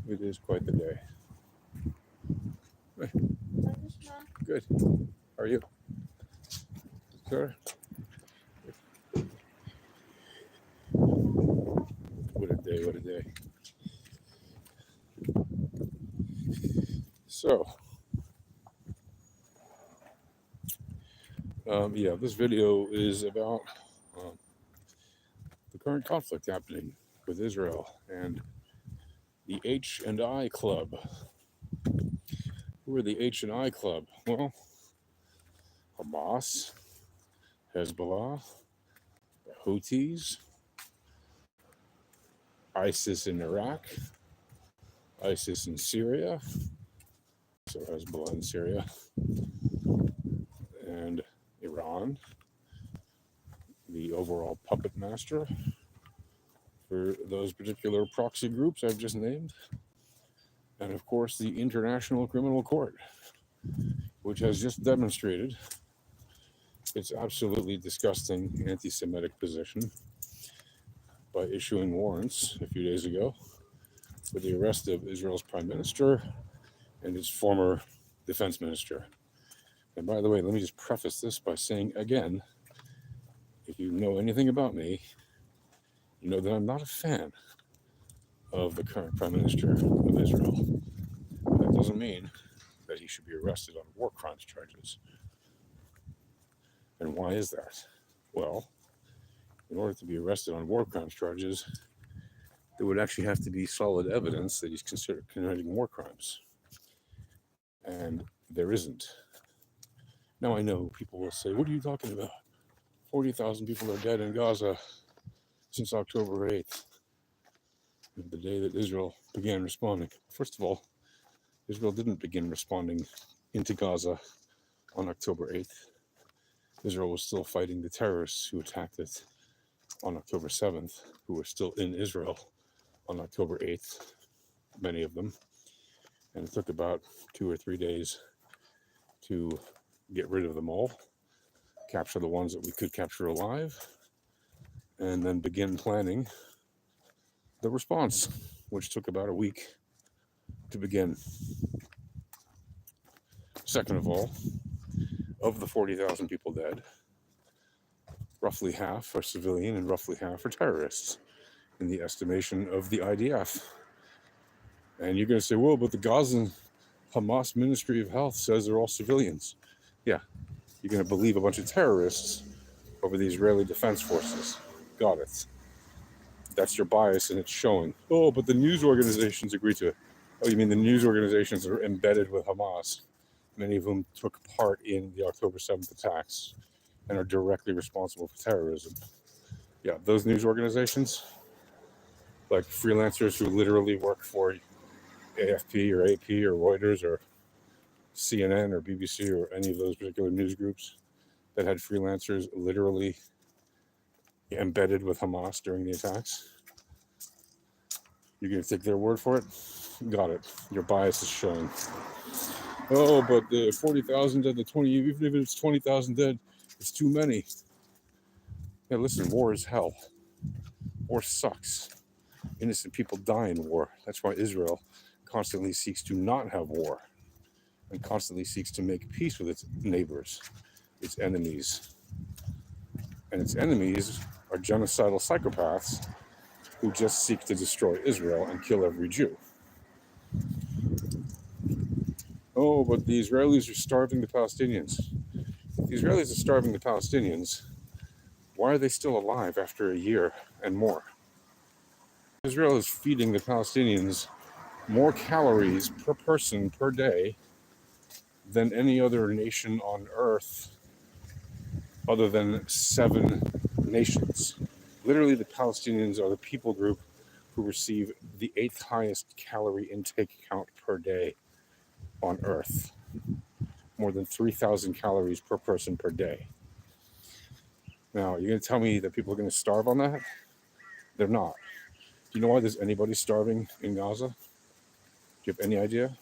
It is quite the day. Good. How are you? Sir? What a day, what a day. So, yeah, this video is about um, the current conflict happening with Israel and the H and I Club. Who are the H and I Club? Well, Hamas, Hezbollah, the Houthis, ISIS in Iraq, ISIS in Syria, so Hezbollah in Syria, and Iran, the overall puppet master for those particular proxy groups I've just named, and of course the International Criminal Court, which has just demonstrated its absolutely disgusting anti-Semitic position by issuing warrants a few days ago for the arrest of Israel's prime minister and its former defense minister. And by the way, let me just preface this by saying again, if you know anything about me, you know that I'm not a fan of the current prime minister of Israel. That doesn't mean that he should be arrested on war crimes charges. And why is that? Well, in order to be arrested on war crimes charges, there would actually have to be solid evidence that he's considered committing war crimes. And there isn't. Now I know people will say, what are you talking about? 40,000 people are dead in Gaza since October 8th, the day that Israel began responding. First of all, Israel didn't begin responding into Gaza on October 8th. Israel was still fighting the terrorists who attacked it on October 7th, who were still in Israel on October 8th, many of them. And it took about 2 or 3 days to get rid of them all, capture the ones that we could capture alive, and then begin planning the response, which took about a week to begin. Second of all, of the 40,000 people dead, roughly half are civilian and roughly half are terrorists in the estimation of the IDF. And you're going to say, well, but the Gazan Hamas Ministry of Health says they're all civilians. Yeah, you're going to believe a bunch of terrorists over the Israeli Defense Forces. Got it. That's your bias, and it's showing. Oh, but the news organizations agree to it. Oh, you mean the news organizations are embedded with Hamas, many of whom took part in the October 7th attacks and are directly responsible for terrorism. Yeah, those news organizations, like freelancers who literally work for AFP or AP or Reuters or CNN or BBC or any of those particular news groups that had freelancers literally embedded with Hamas during the attacks. You're going to take their word for it? Got it. Your bias is showing. Oh, but the 40,000 dead, the 20, even if it's 20,000 dead, it's too many. Yeah, listen, war is hell. War sucks. Innocent people die in war. That's why Israel constantly seeks to not have war and constantly seeks to make peace with its neighbors, its enemies. And its enemies are genocidal psychopaths who just seek to destroy Israel and kill every Jew. Oh, but the Israelis are starving the Palestinians. If the Israelis are starving the Palestinians, why are they still alive after a year and more? Israel is feeding the Palestinians more calories per person per day than any other nation on earth other than 7 nations. Literally, the Palestinians are the people group who receive the 8th highest calorie intake count per day on earth. More than 3,000 calories per person per day. Now, you're going to tell me that people are going to starve on that? They're not. Do you know why there's anybody starving in Gaza? Do you have any idea?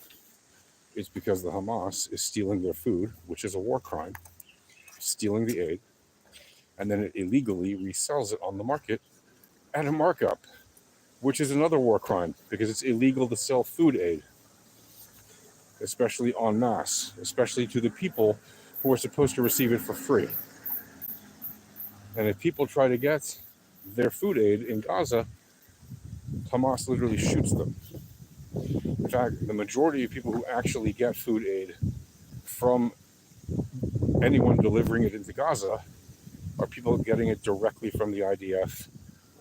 It's because the Hamas is stealing their food, which is a war crime, stealing the aid, and then it illegally resells it on the market at a markup, which is another war crime because it's illegal to sell food aid, especially en masse, especially to the people who are supposed to receive it for free. And if people try to get their food aid in Gaza, Hamas literally shoots them. In fact, the majority of people who actually get food aid from anyone delivering it into Gaza are people getting it directly from the IDF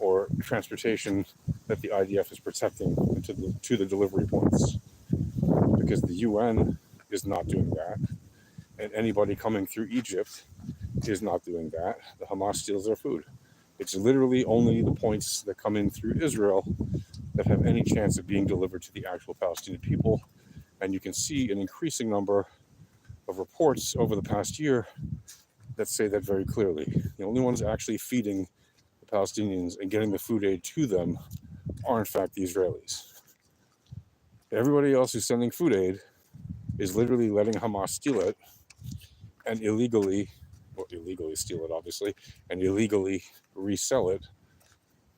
or transportation that the IDF is protecting to the delivery points. Because the UN is not doing that, and anybody coming through Egypt is not doing that. The Hamas steals their food. It's literally only the points that come in through Israel that have any chance of being delivered to the actual Palestinian people. And you can see an increasing number of reports over the past year that say that very clearly. The only ones actually feeding the Palestinians and getting the food aid to them are in fact the Israelis. Everybody else who's sending food aid is literally letting Hamas steal it and illegally steal it, obviously, and illegally resell it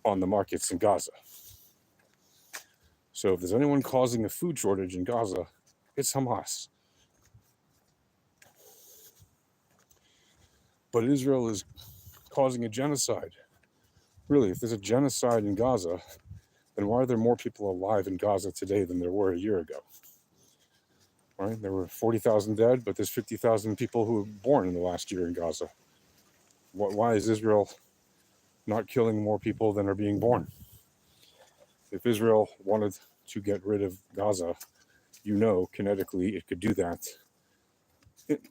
on the markets in Gaza. So if there's anyone causing a food shortage in Gaza, it's Hamas. But Israel is causing a genocide. Really, if there's a genocide in Gaza, then why are there more people alive in Gaza today than there were a year ago? Right? There were 40,000 dead, but there's 50,000 people who were born in the last year in Gaza. Why is Israel not killing more people than are being born? If Israel wanted to get rid of Gaza, kinetically it could do that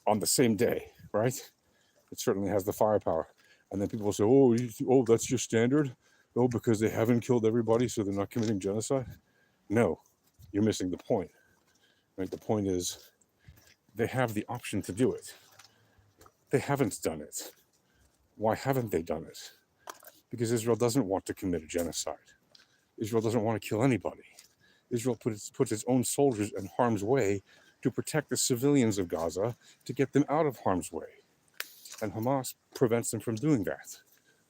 on the same day, right? It certainly has the firepower. And then people will say, oh, that's your standard? Oh, because they haven't killed everybody, so they're not committing genocide? No, you're missing the point. Right? The point is they have the option to do it. They haven't done it. Why haven't they done it? Because Israel doesn't want to commit a genocide. Israel doesn't want to kill anybody. Israel puts its own soldiers in harm's way to protect the civilians of Gaza, to get them out of harm's way. And Hamas prevents them from doing that.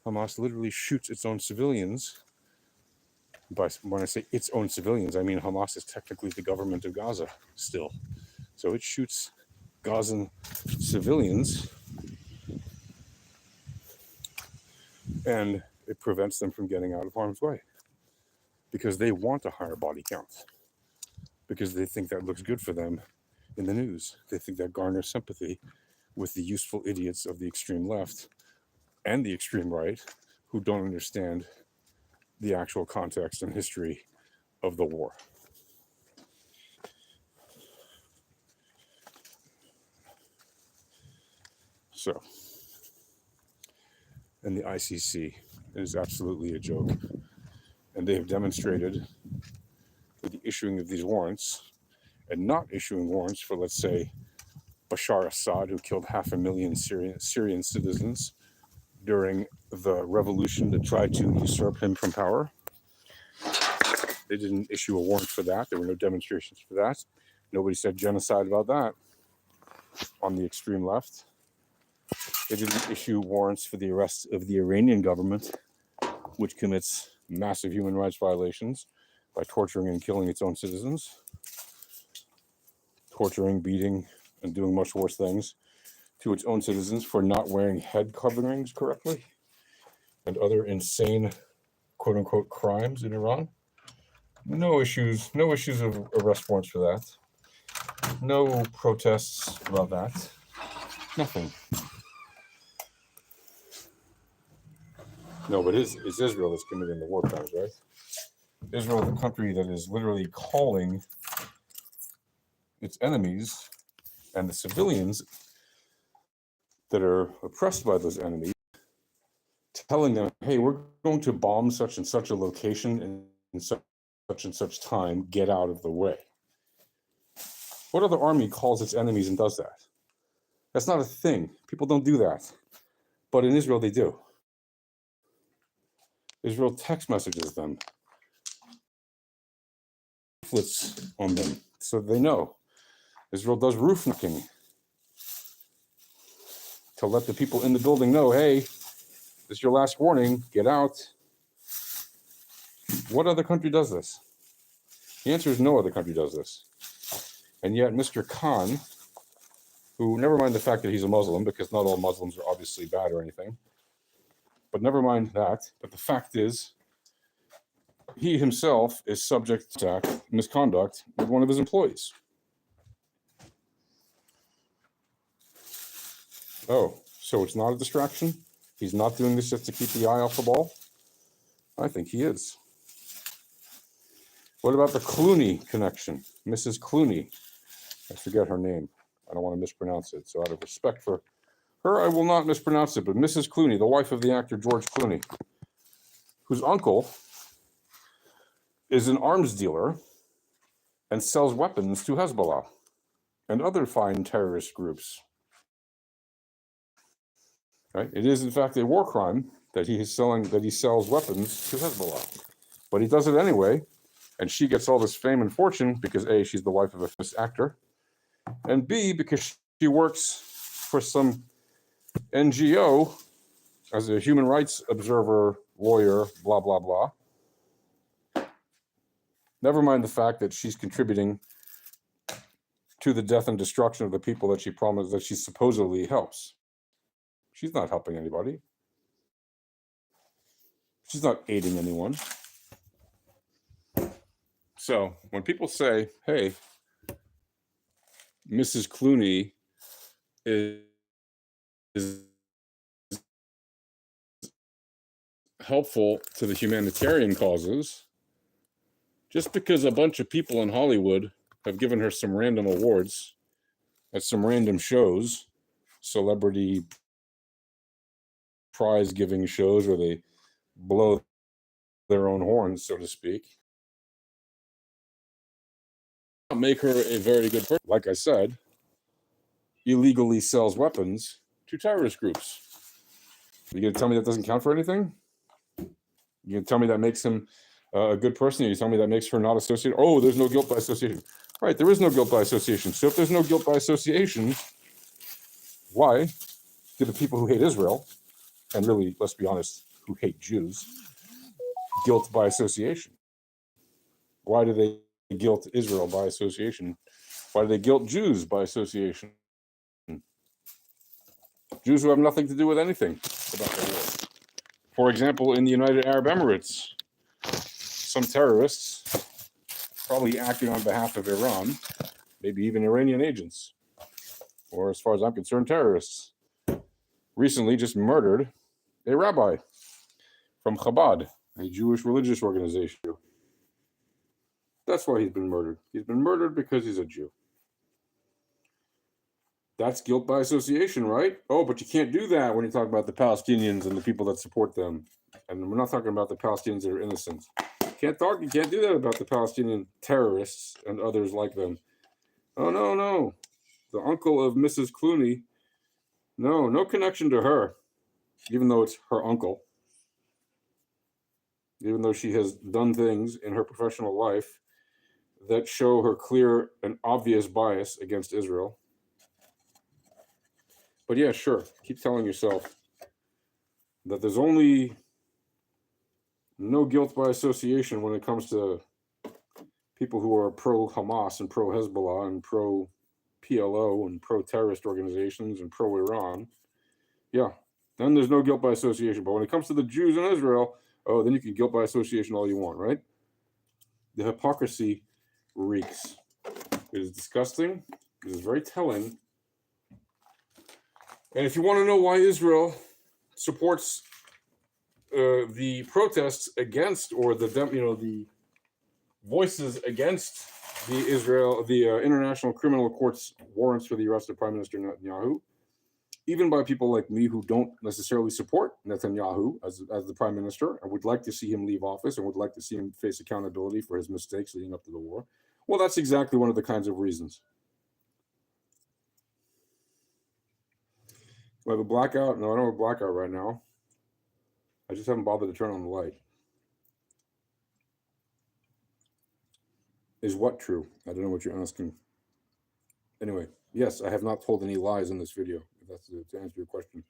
Hamas literally shoots its own civilians. But when I say its own civilians, I mean Hamas is technically the government of Gaza still. So it shoots Gazan civilians and it prevents them from getting out of harm's way because they want a higher body count, because they think that looks good for them in the news. They think that garners sympathy with the useful idiots of the extreme left and the extreme right who don't understand the actual context and history of the war. So, and the ICC is absolutely a joke. And they have demonstrated with the issuing of these warrants and not issuing warrants for, let's say, Bashar Assad, who killed 500,000 Syrian citizens during the revolution that tried to usurp him from power. They didn't issue a warrant for that. There were no demonstrations for that. Nobody said genocide about that on the extreme left. They didn't issue warrants for the arrest of the Iranian government, which commits massive human rights violations by torturing and killing its own citizens, torturing, beating, and doing much worse things to its own citizens for not wearing head coverings correctly, and other insane, quote unquote, crimes in Iran. No issues of arrest warrants for that. No protests about that. Nothing. No, but it's Israel that's committing the war crimes, right? Israel, the country that is literally calling its enemies and the civilians that are oppressed by those enemies, telling them, hey, we're going to bomb such and such a location in such and such time, get out of the way. What other army calls its enemies and does that? That's not a thing. People don't do that. But in Israel, they do. Israel text messages them, pamphlets on them, so they know. Israel does roof knocking to let the people in the building know, hey, this is your last warning, get out. What other country does this? The answer is no other country does this. And yet Mr. Khan, who, never mind the fact that he's a Muslim, because not all Muslims are obviously bad or anything, but never mind that, but the fact is, he himself is subject to misconduct with one of his employees. Oh, so it's not a distraction? He's not doing this just to keep the eye off the ball? I think he is. What about the Clooney connection? Mrs. Clooney. I forget her name. I don't want to mispronounce it. So out of respect for her, I will not mispronounce it. But Mrs. Clooney, the wife of the actor George Clooney, whose uncle is an arms dealer and sells weapons to Hezbollah and other fine terrorist groups. Right? It is, in fact, a war crime that he sells weapons to Hezbollah. But he does it anyway, and she gets all this fame and fortune because A, she's the wife of a famous actor, and B, because she works for some NGO as a human rights observer, lawyer, blah, blah, blah. Never mind the fact that she's contributing to the death and destruction of the people that she promised, that she supposedly helps. She's not helping anybody. She's not aiding anyone. So when people say, hey, Mrs. Clooney is helpful to the humanitarian causes, just because a bunch of people in Hollywood have given her some random awards at some random shows, celebrity prize-giving shows where they blow their own horns, so to speak, make her a very good person. Like I said, illegally sells weapons to terrorist groups. You gonna tell me that doesn't count for anything? You gonna tell me that makes him a good person? You tell me that makes her not associated? Oh, there's no guilt by association. Right, there is no guilt by association. So if there's no guilt by association, why do the people who hate Israel, and really, let's be honest, who hate Jews, guilt by association? Why do they guilt Israel by association? Why do they guilt Jews by association? Jews who have nothing to do with anything about the war. For example, in the United Arab Emirates, some terrorists, probably acting on behalf of Iran, maybe even Iranian agents, or as far as I'm concerned, terrorists, recently just murdered a rabbi from Chabad, a Jewish religious organization. That's why he's been murdered. He's been murdered because he's a Jew. That's guilt by association, right? Oh, but you can't do that when you talk about the Palestinians and the people that support them. And we're not talking about the Palestinians that are innocent. You can't do that about the Palestinian terrorists and others like them. Oh, no. The uncle of Mrs. Clooney, no connection to her, even though it's her uncle. Even though she has done things in her professional life that show her clear and obvious bias against Israel. But yeah, sure, keep telling yourself that there's only no guilt by association when it comes to people who are pro-Hamas and pro-Hezbollah and pro-PLO and pro-terrorist organizations and pro-Iran. Yeah, then there's no guilt by association. But when it comes to the Jews in Israel, oh, then you can guilt by association all you want, right? The hypocrisy reeks. It is disgusting. It is very telling. And if you want to know why Israel supports the protests against, or the voices against the International Criminal Court's warrants for the arrest of Prime Minister Netanyahu, even by people like me who don't necessarily support Netanyahu as the prime minister and would like to see him leave office and would like to see him face accountability for his mistakes leading up to the war, well, that's exactly one of the kinds of reasons. Do I have a blackout? No, I don't have a blackout right now. I just haven't bothered to turn on the light. Is what true? I don't know what you're asking. Anyway, yes, I have not told any lies in this video, if that's to answer your question.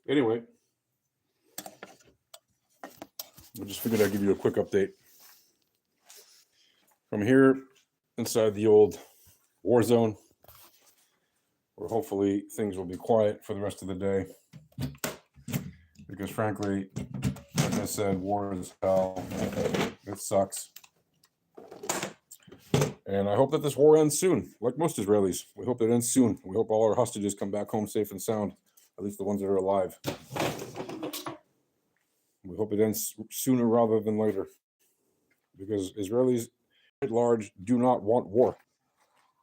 Anyway, I just figured I'd give you a quick update from here inside the old war zone, where hopefully things will be quiet for the rest of the day. Because frankly, like I said, war is hell. It sucks. And I hope that this war ends soon, like most Israelis. We hope it ends soon. We hope all our hostages come back home safe and sound, at least the ones that are alive. We hope it ends sooner rather than later, because Israelis at large do not want war.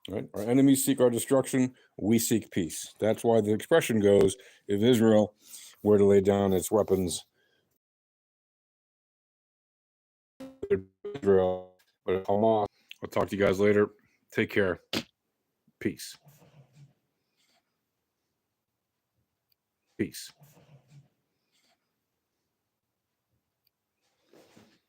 Right? Our enemies seek our destruction. We seek peace. That's why the expression goes, if Israel were to lay down its weapons, Israel, but Hamas. I'll talk to you guys later. Take care. Peace. Peace.